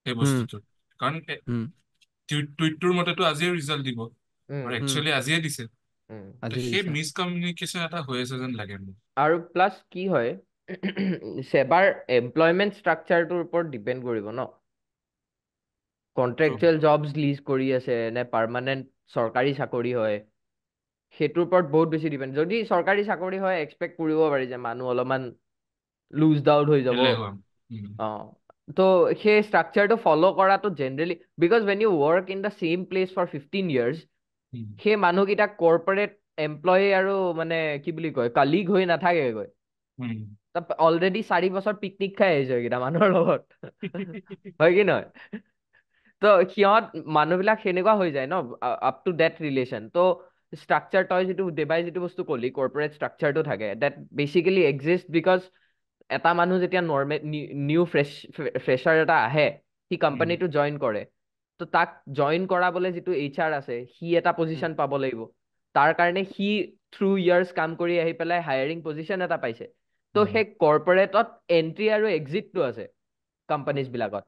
সেই বস্তুটোৰ, কাৰণ টুইটটোৰ মতেতো আজিয়ে ৰিজাল্ট দিব, আৰু একচুৱেলি আজিয়ে দিছে। তো সেই মিছকমিউনিকেশ্যন এটা হৈ আছে যেন লাগে মোৰ। আৰু প্লাছ কি হয়, চেবাৰ এমপ্লয়মেণ্ট ষ্ট্ৰাকচাৰটোৰ ওপৰত ডিপেণ্ড কৰিব ন, কন্ট্ৰেকচুৱেল জবছ লিজ কৰি আছে নে পাৰ্মানেণ্ট চৰকাৰী চাকৰি হয়, সেইটোৰ ওপৰত বহুত বেছি ডিপেণ্ড। যদি চৰকাৰী চাকৰি হয় এক্সপেক্ট কৰিব পাৰি যে মানুহ অলপমান লুজ ডাউট হৈ যাব। তো সেই ষ্ট্ৰাকচাৰটো ফ'ল' কৰাটো generally, because when you work in the same place for 15 years, সেই মানুহকেইটাক কৰ্পৰেট এমপ্লয়ী আৰু মানে কি বুলি কয় কালিগ হৈ নাথাকেগৈ, অলৰেডি 4 বছৰ পিকনিক খাই আহিছে এইকেইটা মানুহৰ লগত। হয় কি নহয়? তো সিহঁত মানুহবিলাক সেনেকুৱা হৈ যায় ন, আপ টু ডেট ৰিলেশ্যন। তো ষ্ট্ৰাকচাৰ তই যিটো বস্তু ক'লি কৰ্পৰেট ষ্ট্ৰাকচাৰটো থাকে, ডেট বেচিকেলি এক্সিষ্ট বিকজ এটা মানুহ যেতিয়া নিউ ফ্ৰেচাৰ এটা আহে, সি কোম্পানীটো জইন কৰে, তো তাক জইন কৰাবলৈ যিটো HR আছে, সি এটা পজিশ্যন পাব লাগিব। তাৰ কাৰণে সি থ্ৰু ইয়াৰ্ছ কাম কৰি আহি পেলাই হায়াৰিং পজিশ্যন এটা পাইছে। তো সেই কৰ্পৰেটত এণ্ট্ৰি আৰু এক্সিটটো আছে কোম্পানীজ বিলাকত।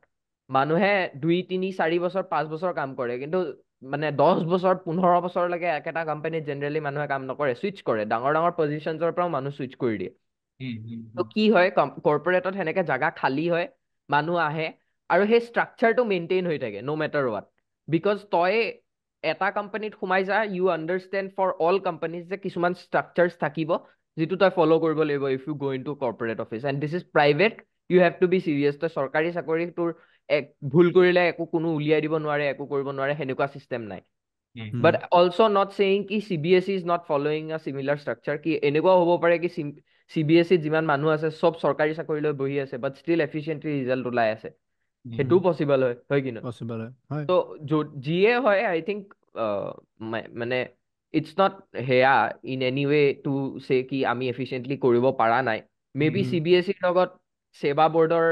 মানুহে 2, 3, 4 বছৰ 5 বছৰ কাম কৰে, কিন্তু মানে 10 বছৰ 15 বছৰলৈকে একেটা কোম্পানীত জেনেৰেলি মানুহে কাম নকৰে, ছুইচ কৰে। ডাঙৰ ডাঙৰ পজিশ্যনছৰ পৰাও মানুহ ছুইচ কৰি দিয়ে। তো কি হয়, কৰ্পৰেটত সেনেকে জাগা খালী হয়, মানুহ আহে, আৰু সেই ষ্ট্ৰাকচাৰটো মেইনটেইন হৈ থাকে ন' মেটাৰ হোৱাট। বিকজ তই এটা কোম্পানীত সোমাই যা, you understand for all companies যে কিছুমান ষ্ট্ৰাকচাৰ্ছ থাকিব যিটো তই ফ'ল' কৰিব লাগিব if you go in to corporate office, and this is private, you have to be serious. তই চৰকাৰী চাকৰি তোৰ ভুল কৰিলে একো কোনো উলিয়াই দিব নোৱাৰে, একো কৰিব নোৱাৰে, সেনেকুৱা চিষ্টেম নাই। বাট অলছ' নট ছেয়িং কি CBSE ইজ নট ফলোয়িং আ চিমিলাৰ ষ্ট্ৰাকচাৰ, কি এনেকুৱাও হ'ব পাৰে কি CBSE যিমান মানুহ আছে চব চৰকাৰী চাকৰি লৈ বহি আছে, বাট ষ্টিল এফিচিয়েণ্টলি ৰিজাল্ট ওলাই আছে। সেইটোও পচিবল হয় কি নহয়? তো যিয়ে হয়, আই থিংক মানে ইটছ নট সেয়া in any way to say কি আমি এফিচিয়েণ্টলি কৰিব পৰা নাই। মে বি CBSEৰ লগত সেবা বৰ্ডৰ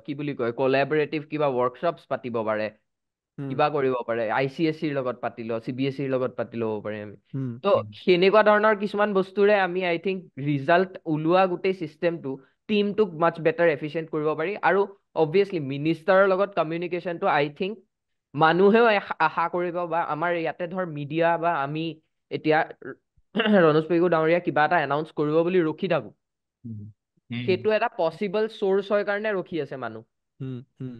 কি বুলি কয় কলাবৰেটিভ কিবা ৱৰ্কশ্বপছ পাতিব পাৰে, কিবা কৰিব পাৰে, ICSEৰ লগত পাতি লওঁ, CBSEৰ লগত পাতি ল'ব পাৰে আমি। তো সেনেকুৱা ধৰণৰ কিছুমান বস্তুৰে আমি আই থিংক ৰিজাল্ট ওলোৱা গোটেই চিষ্টেমটো, টিমটোক মাছ বেটাৰ এফিচিয়েণ্ট কৰিব পাৰি। আৰু অবভিয়াছলি মিনিষ্টাৰৰ লগত কমিউনিকেশ্যনটো আই থিংক মানুহেও আশা কৰিব, বা আমাৰ ইয়াতে ধৰ মিডিয়া বা আমি এতিয়া ৰণোজ পেগু ডাঙৰীয়া কিবা এটা এনাউন্স কৰিব বুলি ৰখি থাকো, সেইটো এটা পচিবল চ'ৰ্চ হয় কাৰণে ৰখি আছে মানুহ।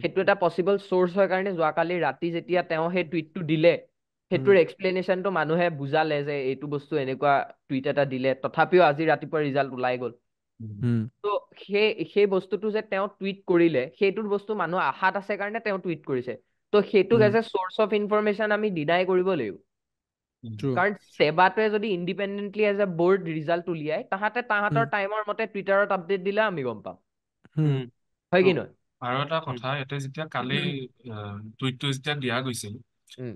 সেইটো এটা পচিবল চ'ৰ্চ হয় কাৰণে যোৱাকালি ৰাতি যেতিয়া তেওঁ সেই টুইটটো দিলে, সেইটোৰ এক্সপ্লেনেশ্যনটো মানুহে বুজালে যে এইটো বস্তু এনেকুৱা টুইট এটা দিলে, তথাপিও আজি ৰাতিপুৱা ৰিজাল্ট ওলাই গ'ল। তো সেই বস্তুটো যে তেওঁ টুইট কৰিলে, সেইটোৰ বস্তু মানুহ আশাত আছে কাৰণে তেওঁ টুইট কৰিছে। তো সেইটোক as a source of information আমি ডিনাই কৰিব লাগিব। কাৰণ সেবাটোৱে যদি independently as a board result উলিয়াই, তাহাঁতৰ টাইমৰ মতে টুইটাৰত আপডেট দিলে আমি গম পাম। হয় কি নহয়? আৰু এটা কথা, ইয়াতে যেতিয়া কালি টুইটটো যেতিয়া দিয়া গৈছিল,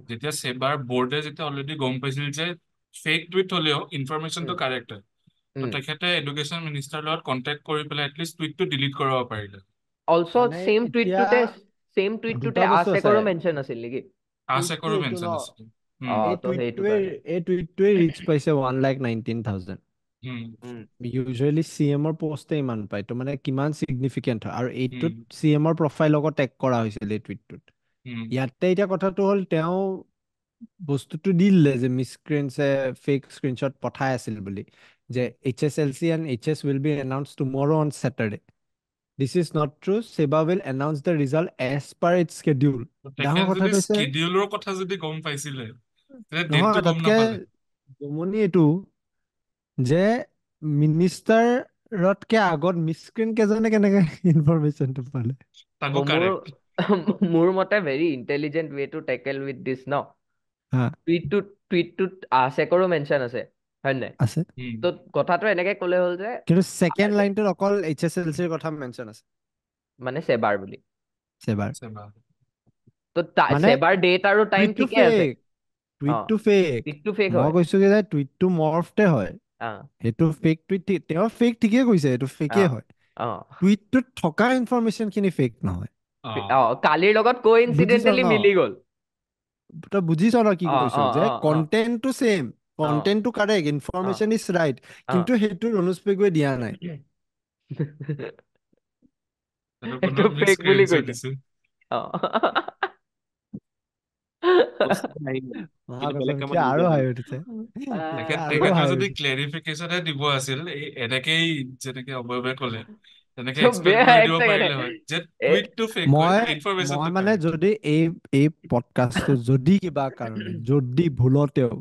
যেতিয়া সেবাৰ বৰ্ডে যেতিয়া অলৰেডি গম পাইছিল যে ফেক টুইট হলেও ইনফৰমেশ্যনটো কাৰেক্ট হয়, তো তেখেতে এডুকেশ্যন মিনিষ্টাৰৰ লগত কণ্টেক্ট কৰি পেলাই এটলিষ্ট টুইটটো ডিলিট কৰিব পাৰিলে। অলছ' ছেম টুইটটোতে আছেকৰো মেনশ্যন আছিল নেকি? আছেকৰো মেনশ্যন আছিল। এই টুইটটোৱে ৰিচ পাইছে 1,19,000। ইউজুৱেলি CMৰ পোষ্টে ইমান পায়, তো মানে কিমান চিগনিফিকেণ্ট হয়। আৰু এইটোত CMৰ প্ৰফাইল লগত টেগ কৰা হৈছিল এই টুইটটোত। ইয়াতে এতিয়া কথাটো হ'ল, তেওঁ বস্তুটো দি দিলে যে মিছক্ৰেন্টছে ফেক স্ক্ৰীনশ্বট পঠাই আছিল বুলি, যে HSLC and HS will be announced tomorrow on Saturday. This is not true. SEBA will announce the result as per its schedule. ডাঙৰ তেখেত যদি কথাটো হৈছে স্কেডিউলৰ কথা যদি গম পাইছিলে তেন্তে ডেটটো নহয়, গম তাতকে নাপালে। জমনি এইটো যে মিনিষ্টাৰতকে আগত মিছক্ৰেন্ট কেজনে কেনেকে ইনফৰমেশ্যনটো পালে। তাকো মোৰ কাৰেক্ট। মোৰ মতে very intelligent way to tackle with this ন। হা টুইটটোত চেকৰো মেনশ্যন আছে, হয় নাই? আছে, তো কথাটো এনেকে ক'লে হ'ল যে কিন্তু ছেকেণ্ড লাইনটোত অকল HSLCৰ কথা মেনশ্যন আছে, মানে চেবাৰ বুলি। সেবাৰ তো মানে চেবাৰ ডেট আৰু টাইম টুইটটো ঠিকে আছে। ফেক, টুইটটো ফেক। টুইটটো ফেক মই হয়। কৈছো যে টুইটটো মৰ্ফতে হয়, সেইটো ফেক টুইট। তেওঁ ফেক ঠিকেই কৈছে, এইটো ফেকেই হয়। টুইটটোত থকা ইনফৰমেশ্যন খিনি ফেক নহয়। কালিৰ লগত বুজিছ কোইনচিডেণ্টেলি ন, মিলি গ'ল। তই বুজিছ ন কি কৈছো, যে কন্টেন্টটো সেম, কন্টেন্টটো কাৰেক্ট, ইনফৰমেশ্যন ইজ ৰাইট, কিন্তু সেইটো ৰণুজ পেগুৱে দিয়া নাই। সেইটো ফেক বুলি কৈছে। বেলেগ কামত আৰু ইউজ হাঁহি হ'ল। উঠিছে, আৰু তেখেতৰ হাঁহি যদি উঠিছে। ক্লেৰিফিকেশ্যনহে দিব আছিল, এনেকেই যেনেকে অবয়ৱে ক'লে তেনেকে So, এক্সপ্লেইন কৰি এক দিব ছেকেণ্ড পাৰিলে হয় যে টুইটটো ফেক হয়, মই ইনফৰমেশ্যনটো মানে কাৰেক্ট। যদি এই পডকাষ্টটো যদি কিবা কাৰণে যদি ভুলতেও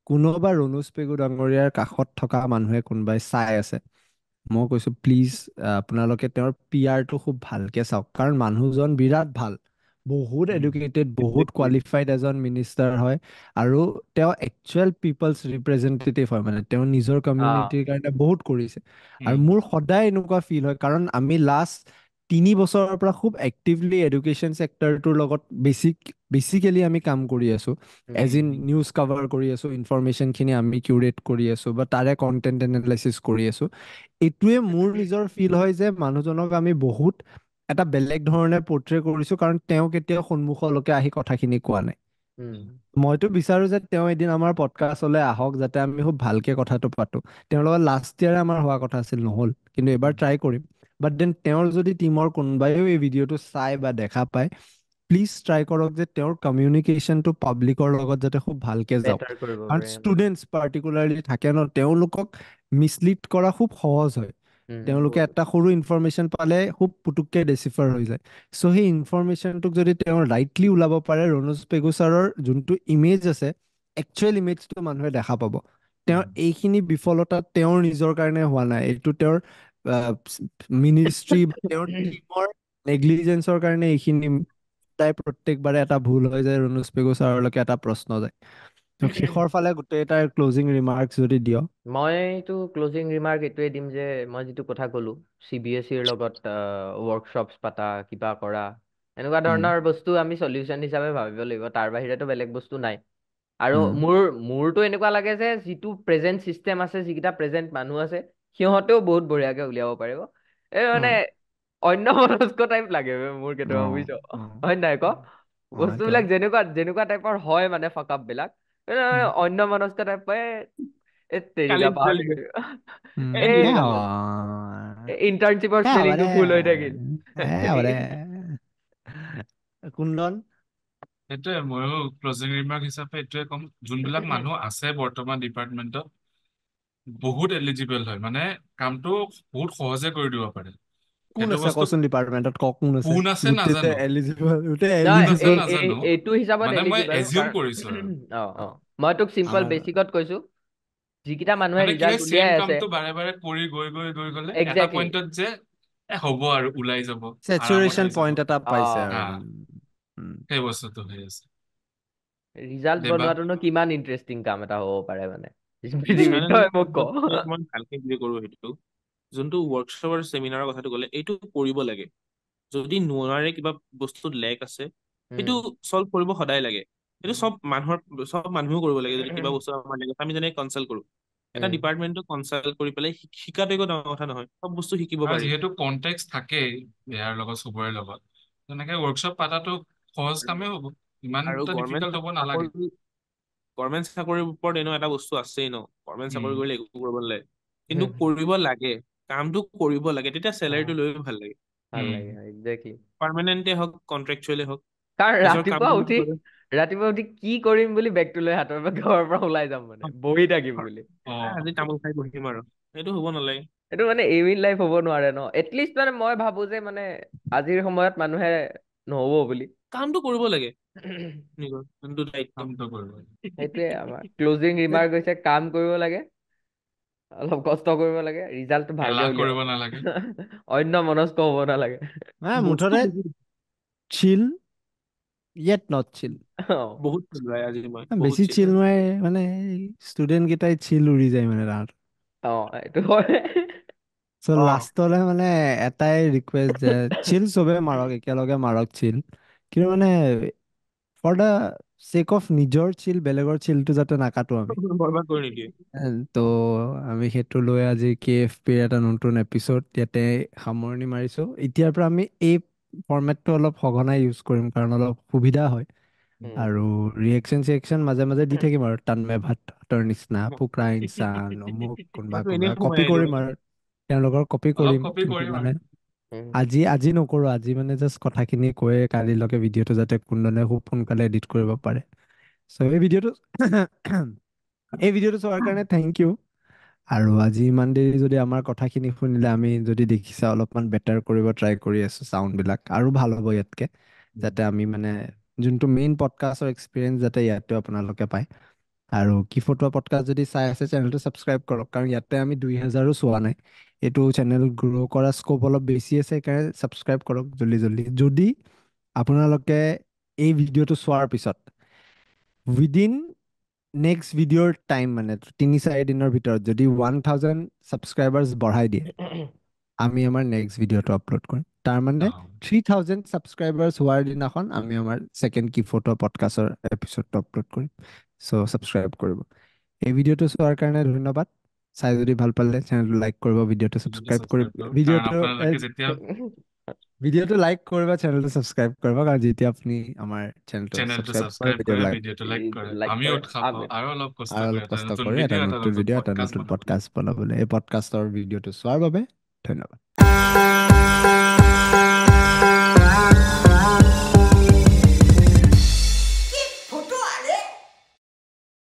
কোনোবা ৰণুজ পেগু ডাঙৰীয়াৰ কাষত থকা মানুহে কোনোবাই চাই আছে, মই কৈছো প্লিজ আপোনালোকে তেওঁৰ PR টো খুব ভালকে চাওক, কাৰণ মানুহজন বিৰাট ভাল, বহুত এডুকেটেড, বহুত কোৱালিফাইড এজন মিনিষ্টাৰ হয়, আৰু তেওঁ একচুৱেল পিপলছ ৰিপ্ৰেজেণ্টেটিভ হয়, মানে তেওঁ নিজৰ কমিউনিটিৰ কাৰণে বহুত কৰিছে। আৰু মোৰ সদায় এনেকুৱা ফিল হয়, কাৰণ আমি লাষ্ট 3 বছৰৰ পৰা খুব এক্টিভলি এডুকেশ্যন ছেক্টৰটোৰ লগত বেচিকেলি আমি কাম কৰি আছো, এজ ইন নিউজ কভাৰ কৰি আছো, ইনফৰমেশ্যন খিনি আমি কিউৰেট কৰি আছো, বা তাৰে কণ্টেণ্ট এনালাইচিছ কৰি আছো। এইটোৱে মোৰ নিজৰ ফিল হয় যে মানুহজনক আমি বহুত এটা বেলেগ ধৰণে পৰ্ট্ৰে কৰিছো, কাৰণ তেওঁ কেতিয়াও সন্মুখলৈকে আহি কথাখিনি কোৱা নাই। মইতো বিচাৰো যে তেওঁ এদিন আমাৰ পডকাষ্টলৈ আহক, যাতে আমি খুব ভালকে কথাটো পাতো। তেওঁৰ লগত লাষ্ট ইয়াৰে আমাৰ হোৱা কথা আছিল, নহ'ল, কিন্তু এবাৰ ট্ৰাই কৰিম। বাট দেন তেওঁৰ যদি টিমৰ কোনোবাইও এই ভিডিঅ'টো চাই বা দেখা পায়, প্লিজ ট্ৰাই কৰক যে তেওঁৰ কমিউনিকেশ্যনটো পাব্লিকৰ লগত যাতে খুব ভালকে যাওক, বেটাৰ কৰিব কাৰণ পাৰে। ষ্টুডেণ্টছ পাৰ্টিকুলাৰলি থাকে ন, তেওঁলোকক মিছলিড কৰা খুব সহজ হয়। তেওঁলোকে এটা সৰু ইনফৰমেশ্যন পালে খুব পুতুককে ডেচিফাৰ হৈ যায়। চ' সেই ইনফৰমেশ্যনটোক যদি তেওঁ ৰাইটলি ওলাব পাৰে, ৰণুজ পেগু ছাৰৰ যোনটো ইমেজ আছে, একচুৱেল ইমেজটো মানুহে দেখা পাব। তেওঁৰ এইখিনি বিফলতা তেওঁৰ নিজৰ কাৰণে হোৱা নাই, এইটো তেওঁৰ মিনিষ্ট্ৰী বা তেওঁৰ টিমৰ নেগলিজেন্সৰ কাৰণে এইখিনি তাই প্ৰত্যেকবাৰে এটা ভুল হয় যায়, ৰণুজ পেগু ছাৰলৈকে এটা প্ৰশ্ন যায়। ত' শেষৰ ফালে গোটেই তাৰ ক্লজিং ৰিমাৰ্কছ যদি দিয়। মইতো ক্লজিং ৰিমাৰ্ক এইটোৱে দিম যে মই যিটো কথা ক'লো, CBSEৰ লগত ৱৰ্কশ্বপছ পাতা, কিবা কৰা, এনেকুৱা ধৰণৰ বস্তু আমি চলিউশ্যন হিচাপে ভাবিব লাগিব, তাৰ বাহিৰেতো বেলেগ বস্তু নাই। আৰু মোৰতো এনেকুৱা লাগে যে যিটো প্ৰেজেণ্ট চিষ্টেম আছে, যিকেইটা প্ৰেজেণ্ট মানুহ আছে, সিহঁতেও বহুত বঢ়িয়াকে উলিয়াব পাৰিব। এই মানে অন্য মনস্ক টাইপ লাগে মোৰ কেতিয়াবা, বুজিছ? হয় নাই ক? বস্তুবিলাক যেনেকুৱা টাইপৰ হয়, মানে ফাক আপ বিলাক অন্য মনস্ক টাইপ কালি তেৰিকা পাহৰি ইণ্টাৰ্ণশ্বিপৰ স্পেলিংটো ভুল হৈ থাকিল। কুন্দন সেইটোৱে ময়ো ক্লজিং ৰিমাৰ্ক হিচাপে এইটোৱে ক'ম, যোনবিলাক মানুহ আছে বৰ্তমান ডিপাৰ্টমেণ্টত বহুত এলিজিবল হয়, মানে কামটো বহুত সহজে কৰি দিব পাৰে। কোন সেইটো আছে বস্তু কচোন ডিপাৰ্টমেণ্টত, কোন আছে? কোন আছে গোটেই যে নাজানো, এলিজিবল, গোটেই কোন নহয়, আছে এলিজিবল। নাজানো, এইটো হিচাপত মানে মই এলিজিবল। এজিউম কৰিছো আৰু মই তোক চিম্পল আমাৰ বেচিকত কৈছো, যিকেইটা মানুহে মানে কি ৰিজাল্ট হয়, ছেম উলিয়াই আছে, কামটো বাৰে বাৰে কৰি গৈ গ'লে এটা একজেক্টলি পইণ্টত যে হ'ব আৰু ওলাই যাব, আৰামত চেচুৰেশ্যন হৈ যাব। পইণ্ট এটা পাইছে আৰু হা, উম। সেই বস্তুটো হৈ আছে। ৰিজাল্ট দেবা বনোৱাটোনো কিমান ইণ্টাৰেষ্টিং কাম এটা হ'ব পাৰে মানে? কিছুমানে তই মোক ক। মই ভালকে হেৰি কৰো সেইটো, যোনটো ৱৰ্কশ্বপ আৰু চেমিনাৰৰ কথাটো ক'লে, এইটো কৰিব লাগে। যদি নোৱাৰে, কিবা বস্তুত লেক আছে, সেইটো চল্ভ কৰিব সদায় লাগে। সেইটো চব মানুহেও কৰিব লাগে। যদি কিবা বস্তু আমাৰ লেক আছে, আমি যেনেকে কনচাল্ট কৰো, এটা ডিপাৰ্টমেণ্টটো কনচাল্ট কৰি পেলাই শিকাটো একো ডাঙৰ কথা নহয়, চব বস্তু শিকিব আৰু পাৰি। যিহেতু কনটেক্সট থাকেই ইয়াৰ লগত, চবৰে লগত, তেনেকে ৱৰ্কশ্বপ পাতাটো সহজ কামেই হ'ব, ইমান আৰু এটা ডিফিকাল্ট হ'ব নালাগে। গভৰ্ণমেণ্ট চাকৰিৰ ওপৰত এনেও এটা বস্তু আছেই ন, গভৰ্ণমেণ্ট চাকৰি উম কৰিলে একো কৰিব নালাগে, কিন্তু কৰিব লাগে, কামটো কৰিব লাগে, তেতিয়া চেলাৰীটো লৈও ভাল লাগে। ভাল লাগে, একজেক্টলি। পাৰ্মানেণ্টে হওক, কন্ট্ৰেকচুৱেলে হওক, কাৰণ নিজৰ ৰাতিপুৱা কামটো উঠি কৰে। ৰাতিপুৱা উঠি কি কৰিম বুলি বেগটো লৈ হাতৰ পৰা ঘৰৰ পৰা ওলাই যাম মানে বহি থাকিম বুলি আজি তামোল খাই বহিম আৰু সেইটো হ'ব নালাগে। এইটো মানে এইম ইন লাইফ হ'ব নোৱাৰে ন এটলিষ্ট মানে মই ভাবো যে মানে আজিৰ সময়ত মানুহে নহব বুলি কামটো কৰিব লাগে নিজৰ যোনটো দায়িত্ব কামটো কৰিব সেইটোৱে আমাৰ ক্লজিং ৰিমাৰ্ক হৈছে কাম কৰিব লাগে অলপ কষ্ট কৰিব লাগে ৰিজাল্টটো ভালকে এলাহ উলিয়াব কৰিব নালাগে অন্য মনস্ক হ'ব নালাগে মুঠতে চিল yet not chill বহুত চিল্লাই আজি মই বহুত বেছি চিল চিল্লাই নোৱাৰে মানে ষ্টুডেন্ট কেইটাই চিল উৰি যায় মানে তাহাঁত এইটো হয় চ' লাষ্টলে মানে এটাই ৰিকুৱেষ্ট যে চিল চবে মাৰক একেলগে মাৰক চিল কিন্তু মানে ফৰ দ্য চেক অফ নিজৰ চিল বেলেগৰ চিলটো যাতে নাকাটো আমি বৰবাদ কৰি নিদিয়ে তো আমি সেইটো লৈ আজি KFP এটা নতুন এপিছড ইয়াতে সামৰণি মাৰিছো এতিয়াৰ পৰা আমি এই ফৰ্মেটটো অলপ সঘনাই ইউজ কৰিম কাৰণ অলপ সুবিধা হয় আৰু ৰিয়েকশ্যন চিয়েকশ্যন মাজে মাজে দি থাকিম আৰু তানমে ভাতৰ নিচিনা ফুকৰা ইনচান অমুক কোনোবা মইতো এনেই কোনোবা সোমাই কপি দিওঁ কৰিম আৰু তেওঁলোকৰ কপি অলপ কৰিম কপি কিন্তু কৰিম মানে আৰু আজি নকৰো আজি মানে জাষ্ট কথাখিনি কৈ কালিলৈকে ভিডিঅ'টো যাতে কোনজনে খুব সোনকালে এডিট কৰিব পাৰে চ' এই ভিডিঅ'টো চোৱাৰ কাৰণে থেংক ইউ আৰু আজি ইমান দেৰি যদি আমাৰ কথাখিনি শুনিলে আমি যদি দেখিছা অলপমান বেটাৰ কৰিব ট্ৰাই কৰি আছো চাউণ্ডবিলাক আৰু ভাল হ'ব ইয়াতকে যাতে আমি মানে যোনটো মেইন পডকাষ্টৰ এক্সপিৰিয়েঞ্চ যাতে ইয়াতে আপোনালোকে পায় আৰু কি ফটোৱা পডকাষ্ট যদি চাই আছে চেনেলটো ছাবস্ক্ৰাইব কৰক কাৰণ ইয়াতে আমি 2000ও চোৱা নাই এইটো চেনেল গ্ৰ' কৰা স্ক'প অলপ বেছি আছে সেইকাৰণে ছাবস্ক্ৰাইব কৰক জল্দি যদি আপোনালোকে এই ভিডিঅ'টো চোৱাৰ পিছত উইদিন নেক্সট ভিডিঅ'ৰ টাইম মানে 3-4 দিনৰ ভিতৰত যদি 1000 ছাবস্ক্ৰাইবাৰ্ছ বঢ়াই দিয়ে আমি আমাৰ নেক্সট ভিডিঅ'টো আপলোড কৰিম তাৰমানে 3000 ছাবস্ক্ৰাইবাৰ্ছ হোৱাৰ দিনাখন আমি আমাৰ ছেকেণ্ড কি ফটো পডকাষ্টৰ এপিছডটো আপলোড কৰিম চ' ছাবস্ক্ৰাইব কৰিব এই ভিডিঅ'টো চোৱাৰ কাৰণে ধন্যবাদ চাই যদি ভাল পালে চেনেলটো লাইক কৰিব ভিডিঅ'টো ছাবস্ক্ৰাইব কৰিব কাৰণ আপোনালোকে যেতিয়া ভিডিঅ'টো লাইক কৰিব চেনেলটো ছাবস্ক্ৰাইব কৰিব কাৰণ যেতিয়া আপুনি আমাৰ চেনেলটো চেনেলটো ছাবস্ক্ৰাইব কৰে ছাবস্ক্ৰাইব ভিডিঅ' কৰে লাইক ভিডিঅ'টো লাইক কৰে লাইক আমি কৰে উৎসাহ পাওঁ আৰু অলপ কষ্ট আৰু কৰে অলপ এটা কষ্ট নতুন কৰি ভিডিঅ' এটা নতুন এটা পডকাষ্ট নতুন বনাবলৈ পডকাষ্ট বনাবলৈ এই পডকাষ্টৰ ভিডিঅ'টো চোৱাৰ বাবে ধন্যবাদ